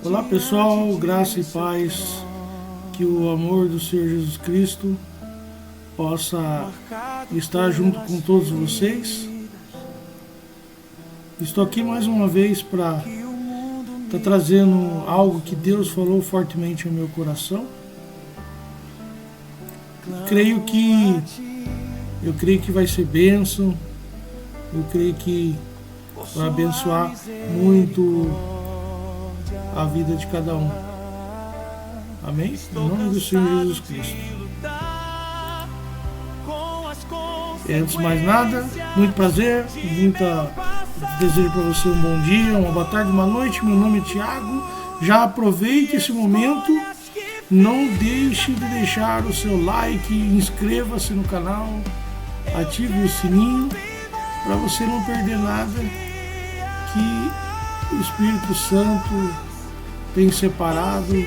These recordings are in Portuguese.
Olá pessoal, graça e paz, que o amor do Senhor Jesus Cristo possa estar junto com todos vocês. Estou aqui mais uma vez para estar trazendo algo que Deus falou fortemente ao meu coração. Eu creio que vai ser bênção, eu creio que vai abençoar muito a vida de cada um. Amém? Em nome do Senhor Jesus Cristo. E antes de mais nada, muito prazer, desejo para você um bom dia, uma boa tarde, uma noite. Meu nome é Tiago. Já aproveite esse momento, não deixe de deixar o seu like, inscreva-se no canal, ative o sininho para você não perder nada que o Espírito Santo tem separado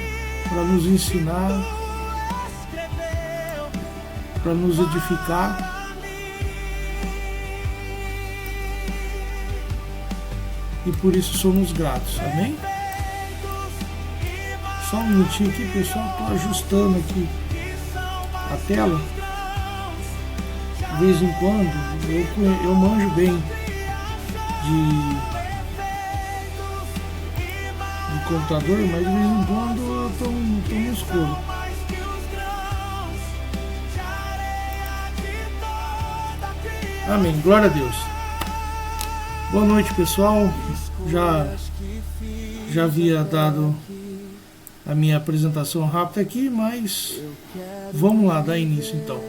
para nos ensinar, para nos edificar. E por isso somos gratos, amém? Só um minutinho aqui, pessoal, estou ajustando aqui a tela. De vez em quando, eu manjo bem de computador, mas de vez em quando eu tô no escuro. Amém, glória a Deus. Boa noite pessoal, já havia dado a minha apresentação rápida aqui, mas vamos lá, dar início então.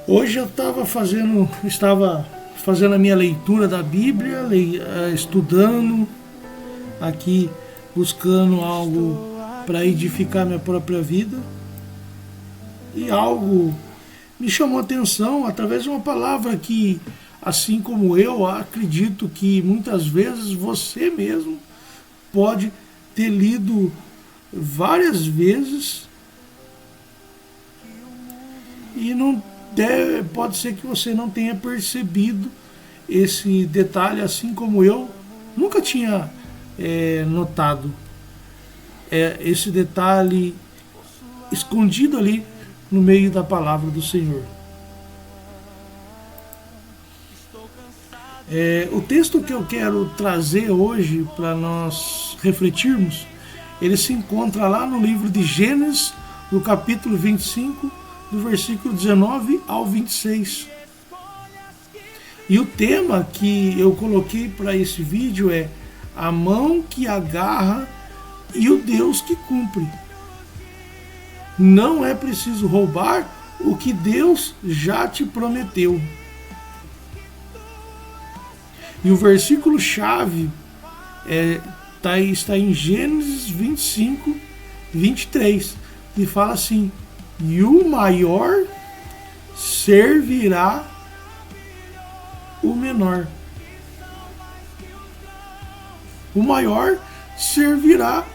Hoje eu estava fazendo a minha leitura da Bíblia, estudando aqui, buscando algo para edificar minha própria vida. E algo me chamou a atenção através de uma palavra que, assim como eu, acredito que muitas vezes você mesmo pode ter lido várias vezes e pode ser que você não tenha percebido esse detalhe, assim como eu nunca tinha notado esse detalhe escondido ali no meio da palavra do Senhor. O texto que eu quero trazer hoje para nós refletirmos, ele se encontra lá no livro de Gênesis, no capítulo 25, do versículo 19 ao 26. E o tema que eu coloquei para esse vídeo é a mão que agarra e o Deus que cumpre. Não é preciso roubar o que Deus já te prometeu. E o versículo chave está em Gênesis 25, 23, e fala assim: e o maior servirá o menor. O maior servirá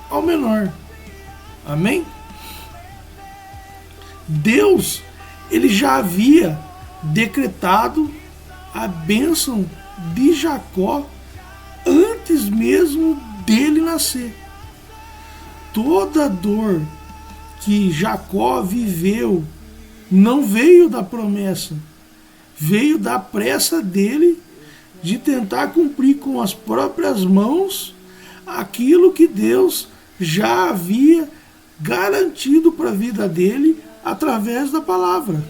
ao menor. Amém? Deus, ele já havia decretado a bênção de Jacó antes mesmo dele nascer. Toda dor que Jacó viveu não veio da promessa, veio da pressa dele de tentar cumprir com as próprias mãos aquilo que Deus já havia garantido para a vida dele através da palavra.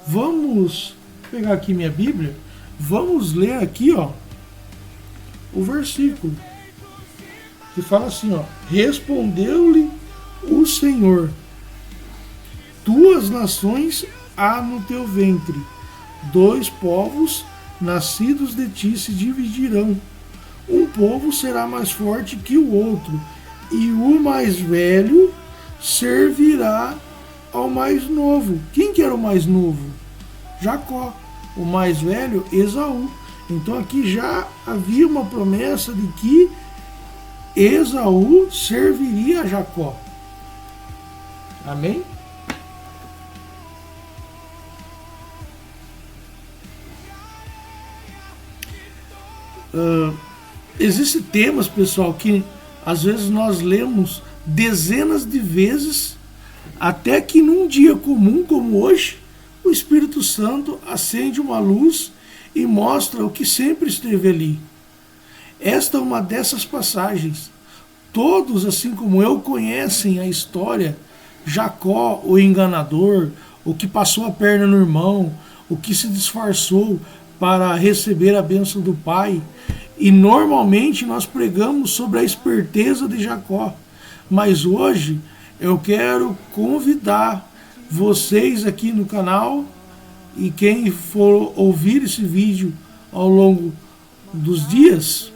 Vamos pegar aqui minha Bíblia, vamos ler aqui, o versículo que fala assim, respondeu-lhe o Senhor: duas nações há no teu ventre, dois povos nascidos de ti se dividirão. Um povo será mais forte que o outro, e o mais velho servirá ao mais novo. Quem que era o mais novo? Jacó. O mais velho, Esaú. Então aqui já havia uma promessa de que Esaú serviria a Jacó. Amém? Existem temas, pessoal, que às vezes nós lemos dezenas de vezes, até que num dia comum como hoje, o Espírito Santo acende uma luz e mostra o que sempre esteve ali. Esta é uma dessas passagens. Todos, assim como eu, conhecem a história. Jacó, o enganador, o que passou a perna no irmão, o que se disfarçou para receber a bênção do pai. E normalmente nós pregamos sobre a esperteza de Jacó. Mas hoje eu quero convidar vocês aqui no canal e quem for ouvir esse vídeo ao longo dos dias,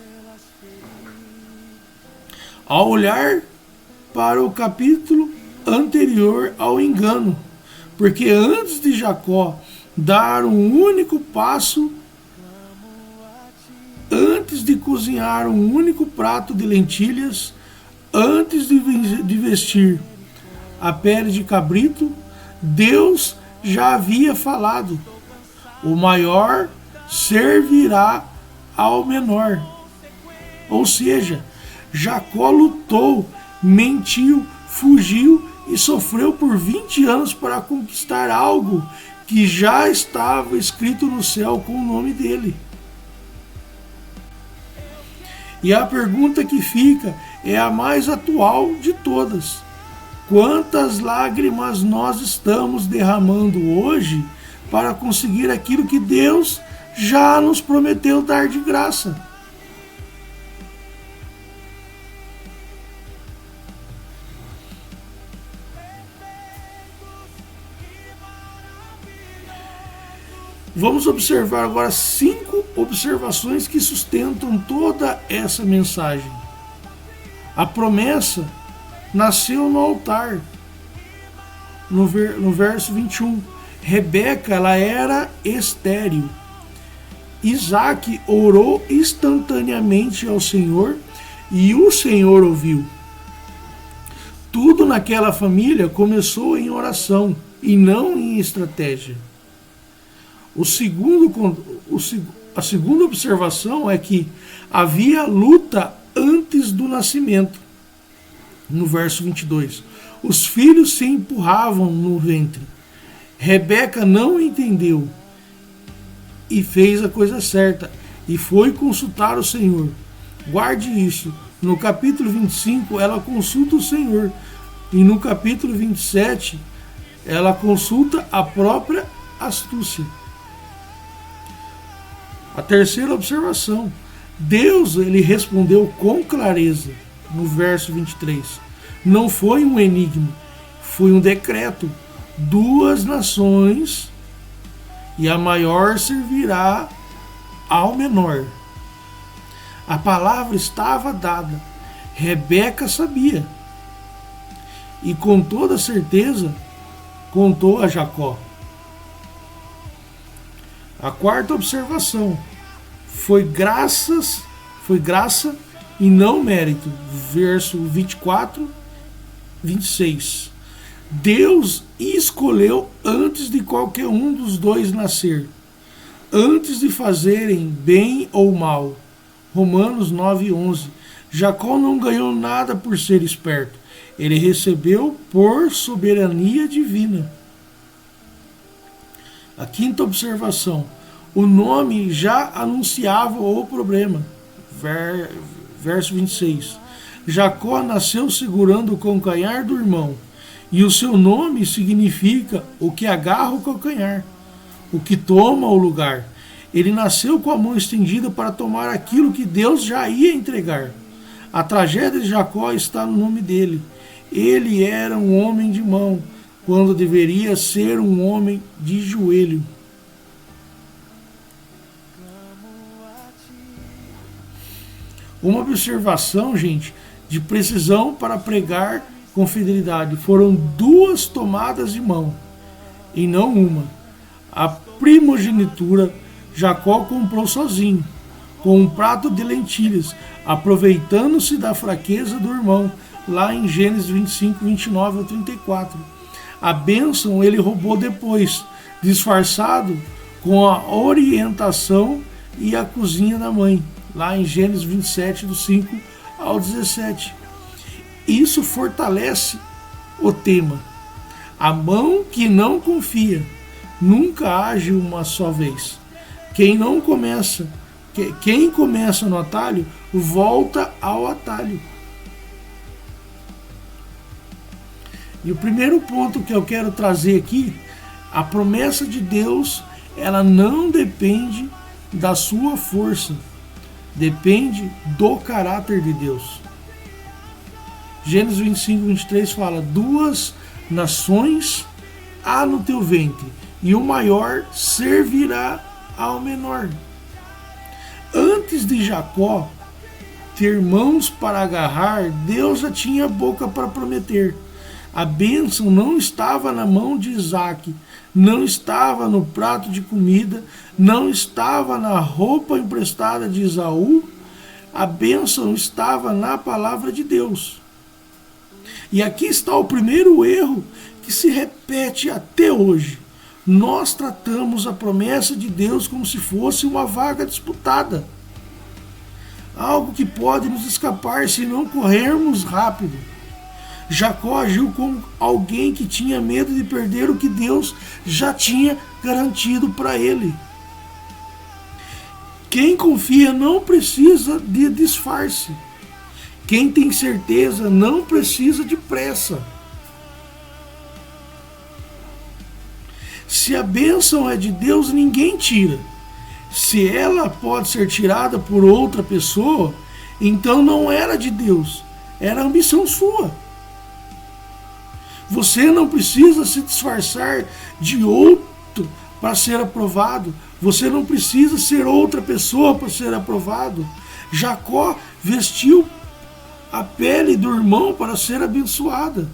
a olhar para o capítulo anterior ao engano. Porque antes de Jacó dar um único passo, antes de cozinhar um único prato de lentilhas, antes de vestir a pele de cabrito, Deus já havia falado: o maior servirá ao menor. Ou seja, Jacó lutou, mentiu, fugiu e sofreu por 20 anos para conquistar algo que já estava escrito no céu com o nome dele. E a pergunta que fica é a mais atual de todas: quantas lágrimas nós estamos derramando hoje para conseguir aquilo que Deus já nos prometeu dar de graça? Vamos observar agora 5 observações que sustentam toda essa mensagem. A promessa nasceu no altar. No verso 21, Rebeca, ela era estéril. Isaac orou instantaneamente ao Senhor e o Senhor ouviu. Tudo naquela família começou em oração e não em estratégia. A segunda observação é que havia luta antes do nascimento. No verso 22, os filhos se empurravam no ventre. Rebeca não entendeu e fez a coisa certa e foi consultar o Senhor. Guarde isso. No capítulo 25, ela consulta o Senhor. E no capítulo 27, ela consulta a própria astúcia. A terceira observação: Deus, ele respondeu com clareza. No verso 23, não foi um enigma, foi um decreto. 2 nações e a maior servirá ao menor. A palavra estava dada. Rebeca sabia e com toda certeza contou a Jacó. A quarta observação: foi graça e não mérito. Verso 24, 26. Deus escolheu antes de qualquer um dos dois nascer, antes de fazerem bem ou mal. Romanos 9:11. Jacó não ganhou nada por ser esperto. Ele recebeu por soberania divina. A quinta observação: o nome já anunciava o problema. Verso 26. Jacó nasceu segurando o calcanhar do irmão, e o seu nome significa o que agarra o calcanhar, o que toma o lugar. Ele nasceu com a mão estendida para tomar aquilo que Deus já ia entregar. A tragédia de Jacó está no nome dele. Ele era um homem de mão, quando deveria ser um homem de joelho. Uma observação, gente, de precisão para pregar com fidelidade. Foram 2 tomadas de mão, e não uma. A primogenitura Jacó comprou sozinho, com um prato de lentilhas, aproveitando-se da fraqueza do irmão, lá em Gênesis 25, 29 a 34. A bênção ele roubou depois, disfarçado com a orientação e a cozinha da mãe. lá em Gênesis 27, do 5 ao 17. Isso fortalece o tema. A mão que não confia nunca age uma só vez. Quem começa no atalho, volta ao atalho. E o primeiro ponto que eu quero trazer aqui, a promessa de Deus, ela não depende da sua força, depende do caráter de Deus. Gênesis 25, 23 fala: 2 nações há no teu ventre, e o maior servirá ao menor. Antes de Jacó ter mãos para agarrar, Deus já tinha boca para prometer. A bênção não estava na mão de Isaac, não estava no prato de comida, não estava na roupa emprestada de Esaú. A bênção estava na palavra de Deus. E aqui está o primeiro erro que se repete até hoje. Nós tratamos a promessa de Deus como se fosse uma vaga disputada. Algo que pode nos escapar se não corrermos rápido. Jacó agiu como alguém que tinha medo de perder o que Deus já tinha garantido para ele. Quem confia não precisa de disfarce. Quem tem certeza não precisa de pressa. Se a bênção é de Deus, ninguém tira. Se ela pode ser tirada por outra pessoa, então não era de Deus, era ambição sua. Você não precisa se disfarçar de outro para ser aprovado. Você não precisa ser outra pessoa para ser aprovado. Jacó vestiu a pele do irmão para ser abençoada.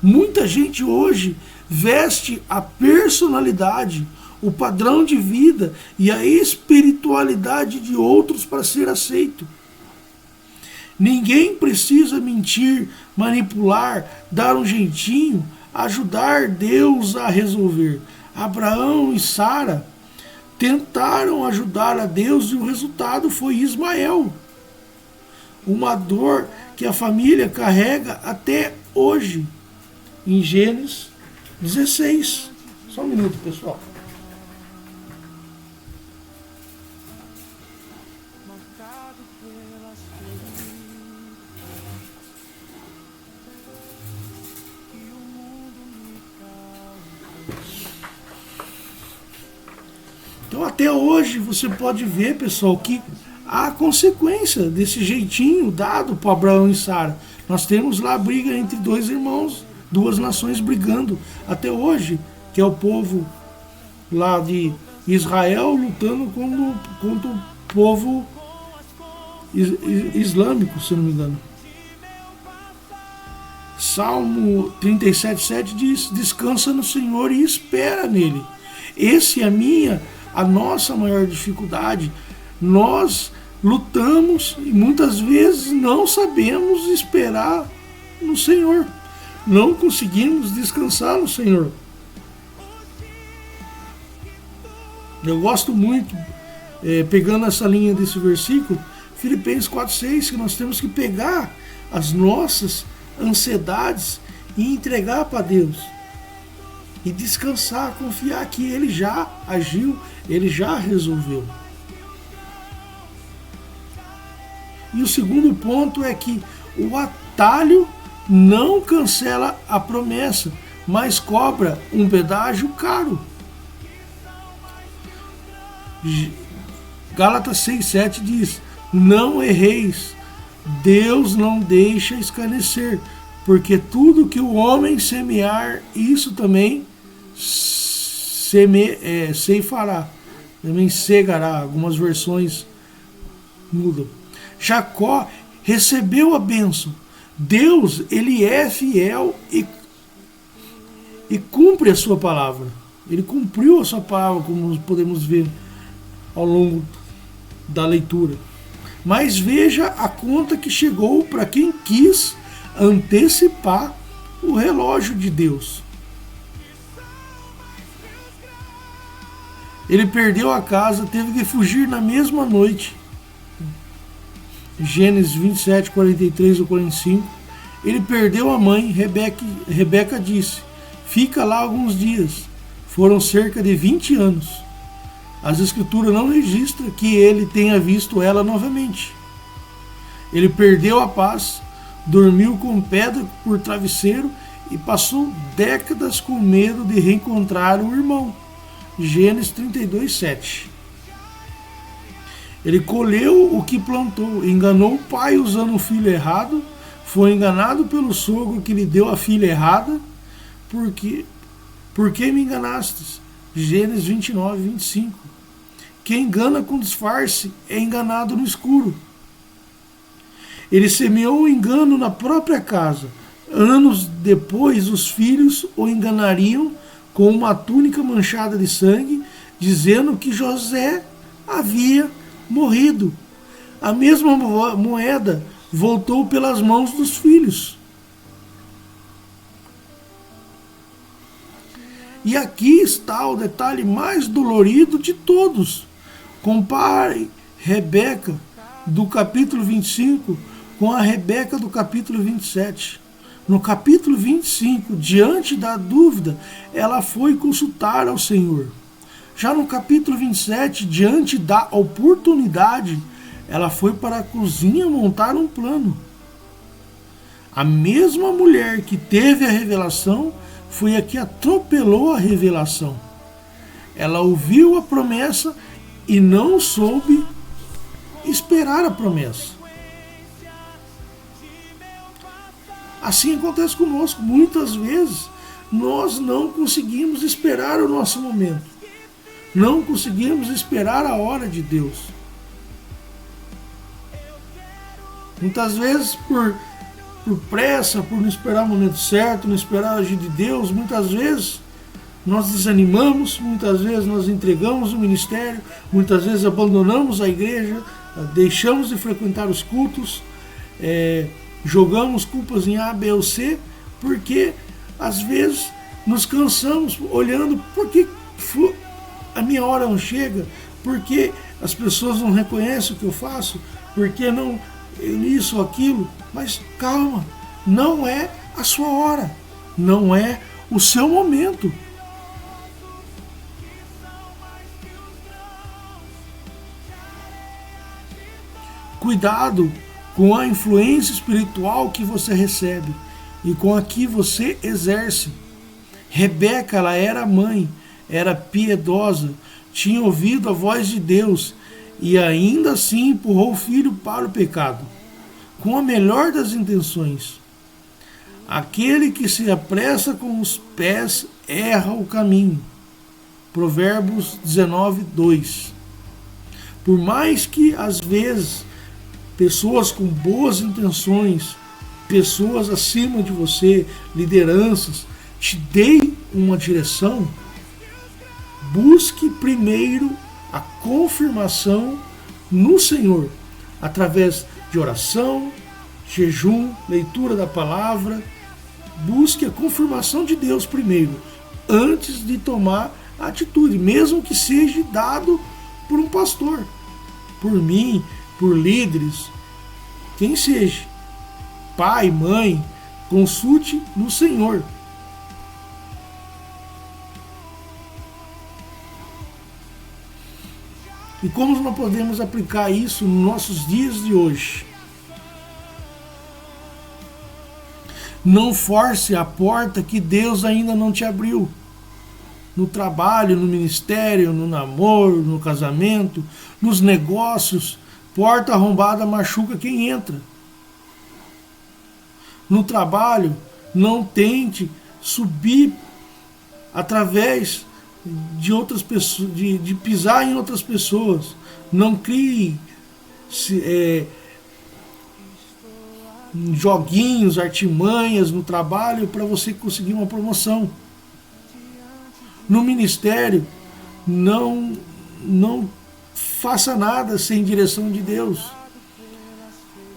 Muita gente hoje veste a personalidade, o padrão de vida e a espiritualidade de outros para ser aceito. Ninguém precisa mentir, manipular, dar um jeitinho, ajudar Deus a resolver. Abraão e Sara tentaram ajudar a Deus e o resultado foi Ismael. Uma dor que a família carrega até hoje. Em Gênesis 16. Só um minuto, pessoal. Então até hoje você pode ver, pessoal, que há consequência desse jeitinho dado para Abraão e Sara. Nós temos lá a briga entre dois irmãos, duas nações brigando até hoje, que é o povo lá de Israel lutando contra o povo islâmico, se não me engano. Salmo 37,7 diz: descansa no Senhor e espera nele. Esse é a nossa maior dificuldade. Nós lutamos e muitas vezes não sabemos esperar no Senhor. Não conseguimos descansar no Senhor. Eu gosto muito, pegando essa linha desse versículo, Filipenses 4,6, que nós temos que pegar as nossas ansiedades e entregar para Deus. E descansar, confiar que Ele já agiu, Ele já resolveu. E o segundo ponto é que o atalho não cancela a promessa, mas cobra um pedágio caro. Gálatas 6,7 diz: não erreis, Deus não deixa escarnecer, porque tudo que o homem semear, isso também ceifará, também cegará. Algumas versões mudam. Jacó recebeu a bênção. Deus, ele é fiel e cumpre a sua palavra. Ele cumpriu a sua palavra, como podemos ver ao longo da leitura. Mas veja a conta que chegou para quem quis antecipar o relógio de Deus. Ele perdeu a casa, teve que fugir na mesma noite. Gênesis 27, 43 ou 45. Ele perdeu a mãe, Rebeca disse, fica lá alguns dias. Foram cerca de 20 anos. As escrituras não registram que ele tenha visto ela novamente. Ele perdeu a paz, dormiu com pedra por travesseiro e passou décadas com medo de reencontrar o irmão. Gênesis 32, 7. Ele colheu o que plantou, enganou o pai usando o filho errado, foi enganado pelo sogro que lhe deu a filha errada. Por que me enganastes? Gênesis 29, 25. Quem engana com disfarce é enganado no escuro. Ele semeou o engano na própria casa. Anos depois, os filhos o enganariam com uma túnica manchada de sangue, dizendo que José havia morrido. A mesma moeda voltou pelas mãos dos filhos. E aqui está o detalhe mais dolorido de todos. Compare Rebeca do capítulo 25 com a Rebeca do capítulo 27. No capítulo 25, diante da dúvida, ela foi consultar ao Senhor. Já no capítulo 27, diante da oportunidade, ela foi para a cozinha montar um plano. A mesma mulher que teve a revelação foi a que atropelou a revelação. Ela ouviu a promessa e não soube esperar a promessa. Assim acontece conosco. Muitas vezes nós não conseguimos esperar o nosso momento. Não conseguimos esperar a hora de Deus. Muitas vezes por pressa, por não esperar o momento certo, não esperar a agir de Deus, muitas vezes nós desanimamos, muitas vezes nós entregamos o ministério, muitas vezes abandonamos a igreja, deixamos de frequentar os cultos, jogamos culpas em A, B ou C, porque às vezes nos cansamos olhando porque a minha hora não chega, porque as pessoas não reconhecem o que eu faço, porque não isso ou aquilo. Mas calma, não é a sua hora, não é o seu momento. Cuidado com a influência espiritual que você recebe e com a que você exerce. Rebeca, ela era mãe, era piedosa, tinha ouvido a voz de Deus e ainda assim empurrou o filho para o pecado, com a melhor das intenções. Aquele que se apressa com os pés erra o caminho. Provérbios 19, 2. Por mais que às vezes pessoas com boas intenções, pessoas acima de você, lideranças, te deem uma direção, busque primeiro a confirmação no Senhor, através de oração, jejum, leitura da palavra. Busque a confirmação de Deus primeiro, antes de tomar a atitude, mesmo que seja dado por um pastor, por mim, por líderes, quem seja, pai, mãe, consulte no Senhor. E como nós podemos aplicar isso nos nossos dias de hoje? Não force a porta que Deus ainda não te abriu. No trabalho, no ministério, no namoro, no casamento, nos negócios, porta arrombada machuca quem entra. No trabalho, não tente subir através de outras pessoas, de pisar em outras pessoas. Não crie joguinhos, artimanhas no trabalho para você conseguir uma promoção. No ministério, não faça nada sem direção de Deus.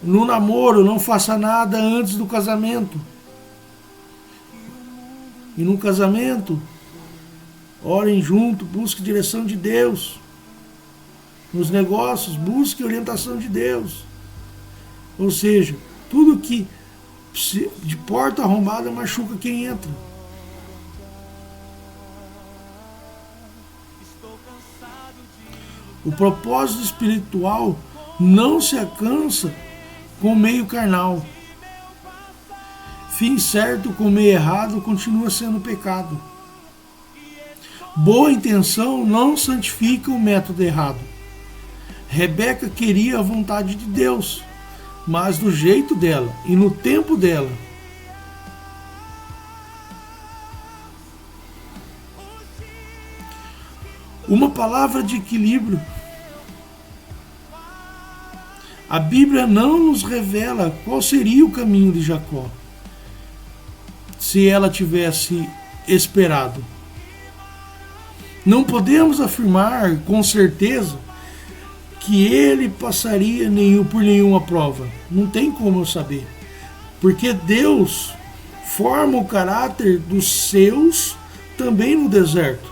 No namoro, não faça nada antes do casamento. E no casamento, orem junto, busque direção de Deus. Nos negócios, busque orientação de Deus. Ou seja, tudo que de porta arrombada machuca quem entra. O propósito espiritual não se alcança com meio carnal. Fim certo com meio errado continua sendo pecado. Boa intenção não santifica o método errado. Rebeca queria a vontade de Deus, mas do jeito dela e no tempo dela. Uma palavra de equilíbrio. A Bíblia não nos revela qual seria o caminho de Jacó, se ela tivesse esperado. Não podemos afirmar com certeza que ele passaria por nenhuma prova. Não tem como eu saber. Porque Deus forma o caráter dos seus também no deserto.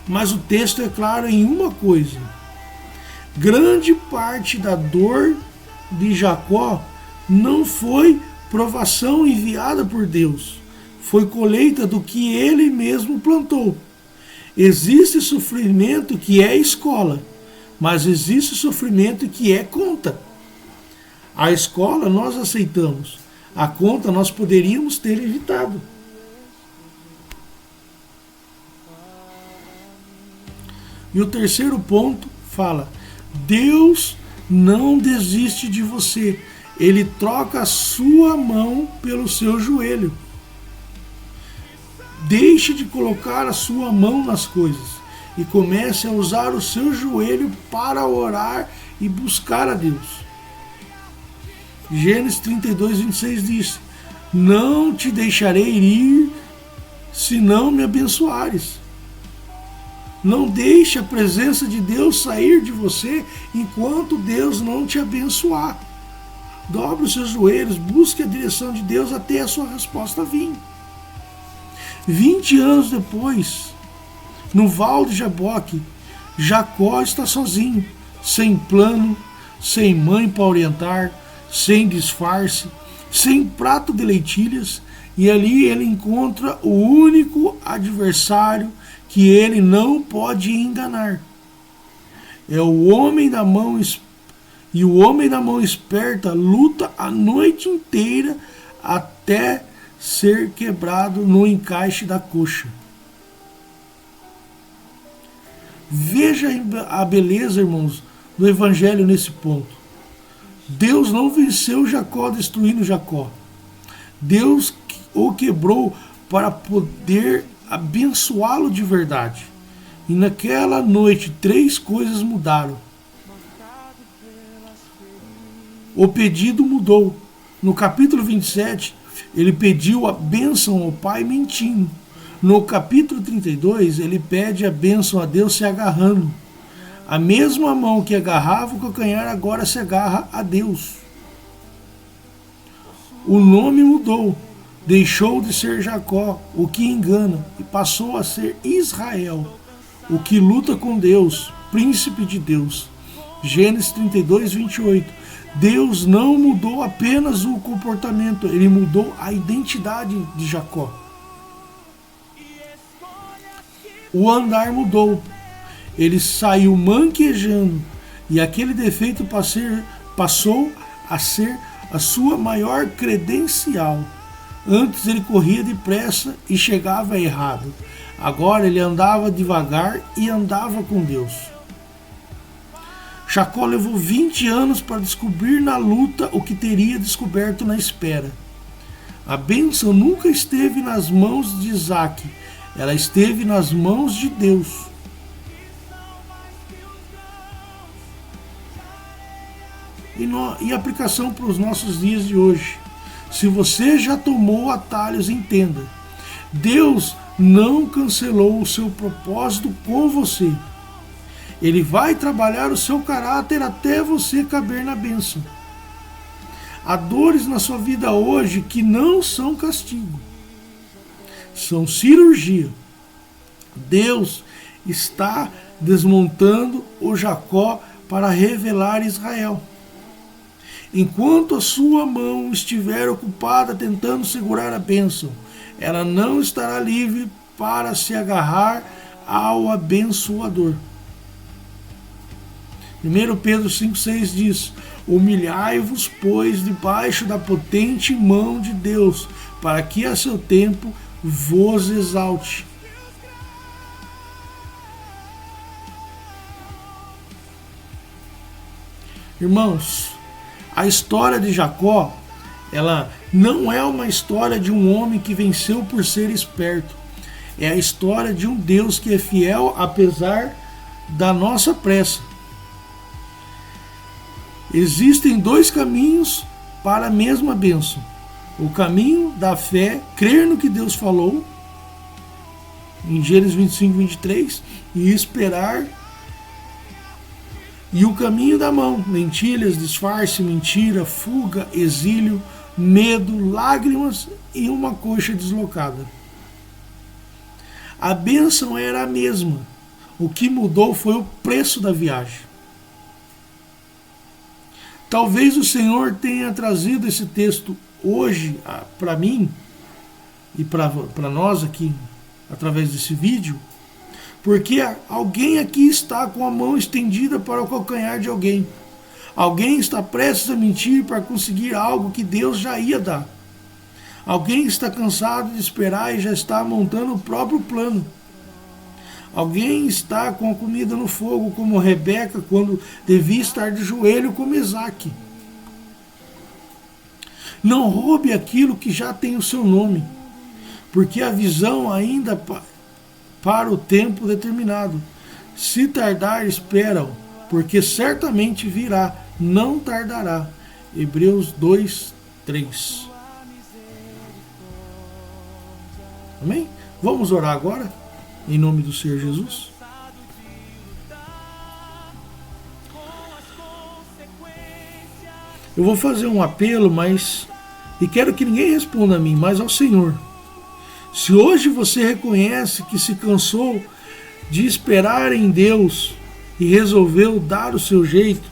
Mas o texto é claro em uma coisa: grande parte da dor de Jacó não foi provação enviada por Deus, foi colheita do que ele mesmo plantou. Existe sofrimento que é escola, mas existe sofrimento que é conta. A escola nós aceitamos, a conta nós poderíamos ter evitado. E o terceiro ponto fala: Deus não desiste de você. Ele troca a sua mão pelo seu joelho. Deixe de colocar a sua mão nas coisas e comece a usar o seu joelho para orar e buscar a Deus. Gênesis 32:26 diz: não te deixarei ir se não me abençoares. Não deixe a presença de Deus sair de você enquanto Deus não te abençoar. Dobre os seus joelhos, busque a direção de Deus até a sua resposta vir. 20 anos depois, no Val de Jaboque, Jacó está sozinho, sem plano, sem mãe para orientar, sem disfarce, sem prato de lentilhas, e ali ele encontra o único adversário que ele não pode enganar. É o homem da mão e o homem da mão esperta luta a noite inteira até ser quebrado no encaixe da coxa. Veja a beleza, irmãos, do evangelho nesse ponto. Deus não venceu Jacó destruindo Jacó. Deus o quebrou para poder abençoá-lo de verdade. E naquela noite 3 coisas mudaram. O pedido mudou. No capítulo 27, ele pediu a bênção ao pai mentindo. No capítulo 32, ele pede a bênção a Deus se agarrando. A mesma mão que agarrava o calcanhar agora se agarra a Deus. O nome mudou. Deixou de ser Jacó, o que engana, e passou a ser Israel, o que luta com Deus, príncipe de Deus. Gênesis 32:28. Deus não mudou apenas o comportamento, ele mudou a identidade de Jacó. O andar mudou. Ele saiu manquejando e aquele defeito passou a ser a sua maior credencial. Antes ele corria depressa e chegava errado. Agora ele andava devagar e andava com Deus. Jacó levou 20 anos para descobrir na luta o que teria descoberto na espera. A bênção nunca esteve nas mãos de Isaac, ela esteve nas mãos de Deus. E a aplicação para os nossos dias de hoje. Se você já tomou atalhos, entenda. Deus não cancelou o seu propósito com você. Ele vai trabalhar o seu caráter até você caber na bênção. Há dores na sua vida hoje que não são castigo. São cirurgia. Deus está desmontando o Jacó para revelar Israel. Enquanto a sua mão estiver ocupada tentando segurar a bênção, ela não estará livre para se agarrar ao abençoador. 1 Pedro 5,6 diz: humilhai-vos, pois, debaixo da potente mão de Deus, para que a seu tempo vos exalte. Irmãos, a história de Jacó, ela não é uma história de um homem que venceu por ser esperto. É a história de um Deus que é fiel apesar da nossa pressa. Existem dois caminhos para a mesma bênção. O caminho da fé, crer no que Deus falou, em Gênesis 25:23, e esperar. E o caminho da mão, lentilhas, disfarce, mentira, fuga, exílio, medo, lágrimas e uma coxa deslocada. A bênção era a mesma. O que mudou foi o preço da viagem. Talvez o Senhor tenha trazido esse texto hoje para mim e para nós aqui, através desse vídeo, porque alguém aqui está com a mão estendida para o calcanhar de alguém. Alguém está prestes a mentir para conseguir algo que Deus já ia dar. Alguém está cansado de esperar e já está montando o próprio plano. Alguém está com a comida no fogo, como Rebeca, quando devia estar de joelho como Isaac. Não roube aquilo que já tem o seu nome, porque a visão ainda para o tempo determinado. Se tardar, espera-o, porque certamente virá, não tardará. Hebreus 2:3. Amém? Vamos orar agora, em nome do Senhor Jesus. Eu vou fazer um apelo, e quero que ninguém responda a mim, mas ao Senhor. Se hoje você reconhece que se cansou de esperar em Deus e resolveu dar o seu jeito,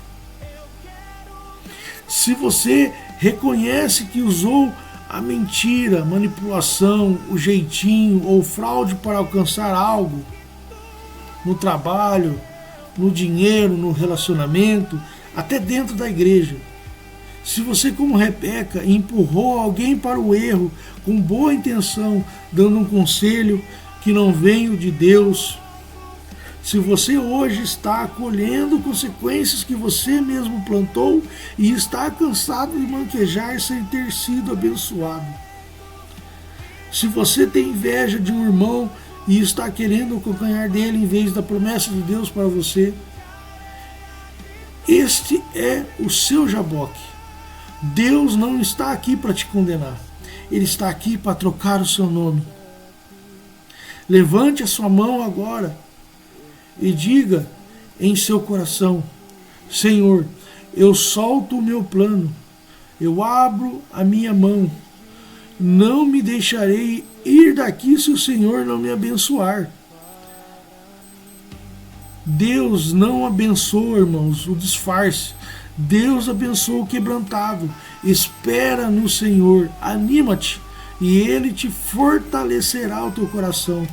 se você reconhece que usou a mentira, a manipulação, o jeitinho ou fraude para alcançar algo no trabalho, no dinheiro, no relacionamento, até dentro da igreja. Se você, como Rebeca, empurrou alguém para o erro com boa intenção, dando um conselho que não veio de Deus, se você hoje está colhendo consequências que você mesmo plantou e está cansado de manquejar sem ter sido abençoado, se você tem inveja de um irmão e está querendo o calcanhar dele em vez da promessa de Deus para você, este é o seu jaboque. Deus não está aqui para te condenar. Ele está aqui para trocar o seu nome. Levante a sua mão agora e diga em seu coração: Senhor, eu solto o meu plano. Eu abro a minha mão. Não me deixarei ir daqui se o Senhor não me abençoar. Deus não abençoa, irmãos, o disfarce. Deus abençoa o quebrantado. Espera no Senhor, anima-te e Ele te fortalecerá o teu coração.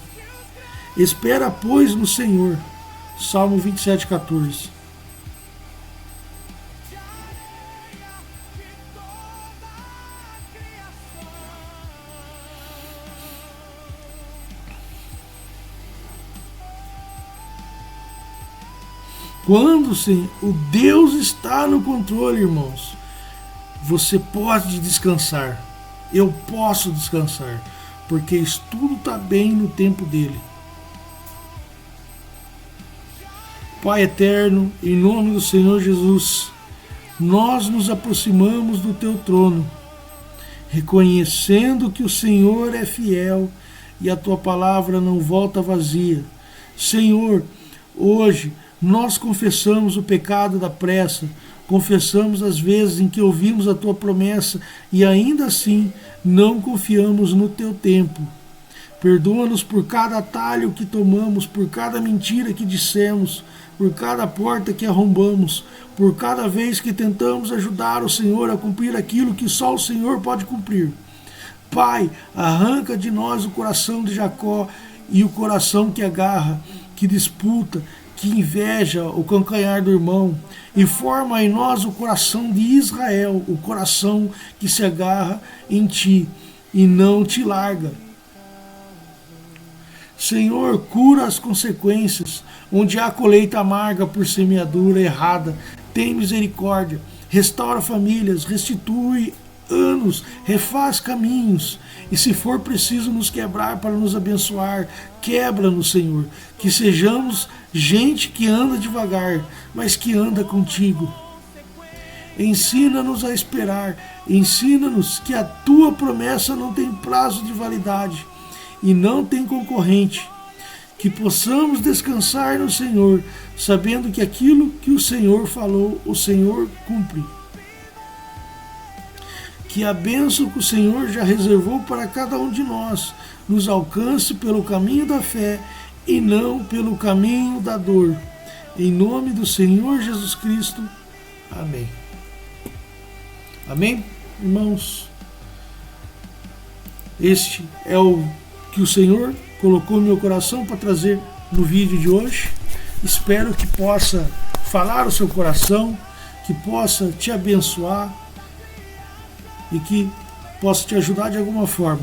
Espera, pois, no Senhor. Salmo 27:14. Quando sim, o Deus está no controle, irmãos, você pode descansar. Eu posso descansar, porque tudo está bem no tempo dele. Pai eterno, em nome do Senhor Jesus, nós nos aproximamos do teu trono, reconhecendo que o Senhor é fiel e a tua palavra não volta vazia. Senhor, hoje nós confessamos o pecado da pressa, confessamos as vezes em que ouvimos a tua promessa e ainda assim não confiamos no teu tempo. Perdoa-nos por cada atalho que tomamos, por cada mentira que dissemos, por cada porta que arrombamos, por cada vez que tentamos ajudar o Senhor a cumprir aquilo que só o Senhor pode cumprir. Pai, arranca de nós o coração de Jacó e o coração que agarra, que disputa, que inveja o calcanhar do irmão, e forma em nós o coração de Israel, o coração que se agarra em ti e não te larga. Senhor, cura as consequências, onde há colheita amarga por semeadura errada, tem misericórdia, restaura famílias, restitui anos, refaz caminhos, e se for preciso nos quebrar para nos abençoar, quebra-nos, Senhor, que sejamos gente que anda devagar, mas que anda contigo. Ensina-nos a esperar, ensina-nos que a tua promessa não tem prazo de validade e não tem concorrente, que possamos descansar no Senhor, sabendo que aquilo que o Senhor falou, o Senhor cumpre. Que a bênção que o Senhor já reservou para cada um de nós nos alcance pelo caminho da fé e não pelo caminho da dor. Em nome do Senhor Jesus Cristo. Amém. Amém, irmãos? Este é o que o Senhor colocou no meu coração para trazer no vídeo de hoje. Espero que possa falar o seu coração, que possa te abençoar e que possa te ajudar de alguma forma.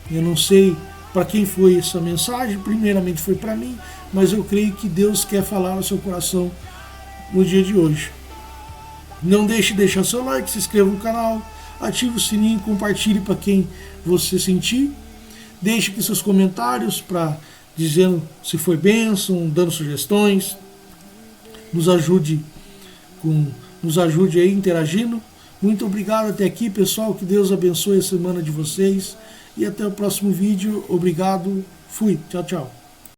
Eu não sei para quem foi essa mensagem, primeiramente foi para mim, mas eu creio que Deus quer falar no seu coração no dia de hoje. Não deixe de deixar seu like, se inscreva no canal, ative o sininho, compartilhe para quem você sentir. Deixe aqui seus comentários para dizendo se foi bênção, dando sugestões. Nos ajude aí interagindo. Muito obrigado até aqui, pessoal. Que Deus abençoe a semana de vocês. E até o próximo vídeo. Obrigado. Fui. Tchau, tchau.